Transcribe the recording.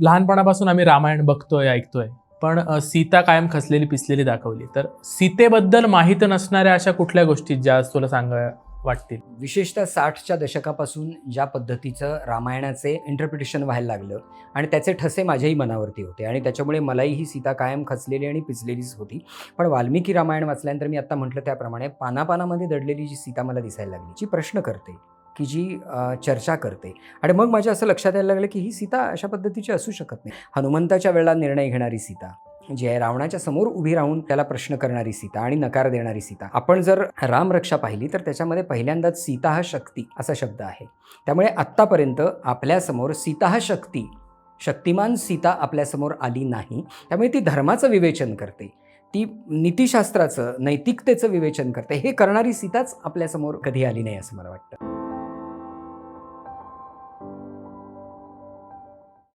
लहानपणापासून आम्ही रामायण बघतोय, ऐकतोय. पण सीता कायम खचलेली पिचलेली दाखवली. तर सीतेबद्दल माहीत नसणाऱ्या अशा कुठल्या गोष्टी ज्या आज तुला सांगाव्या वाटतील? विशेषतः 60च्या दशकापासून ज्या पद्धतीचं रामायणाचे इंटरप्रिटेशन व्हायला लागलं आणि त्याचे ठसे माझ्याही मनावरती होते आणि त्याच्यामुळे मलाही ही सीता कायम खचलेली आणि पिचलेलीच होती. पण वाल्मिकी रामायण वाचल्यानंतर मी आत्ता म्हटलं त्याप्रमाणे पानापानामध्ये दडलेली जी सीता मला दिसायला लागली, जी प्रश्न करते, की जी चर्चा करते आणि मग माझ्या असं लक्षात यायला लागलं की ही सीता अशा पद्धतीची असू शकत नाही. हनुमंताच्या वेळेला निर्णय घेणारी सीता, जी आहे रावणाच्या समोर उभी राहून त्याला प्रश्न करणारी सीता आणि नकार देणारी सीता. आपण जर रामरक्षा पाहिली तर त्याच्यामध्ये पहिल्यांदाच सीता हा शक्ती असा शब्द आहे. त्यामुळे आत्तापर्यंत आपल्यासमोर सीता हा शक्ती, शक्तिमान सीता आपल्यासमोर आली नाही. त्यामुळे ती धर्माचं विवेचन करते, ती नीतिशास्त्राचं, नैतिकतेचं विवेचन करते. हे करणारी सीताच आपल्यासमोर कधी आली नाही असं मला वाटतं.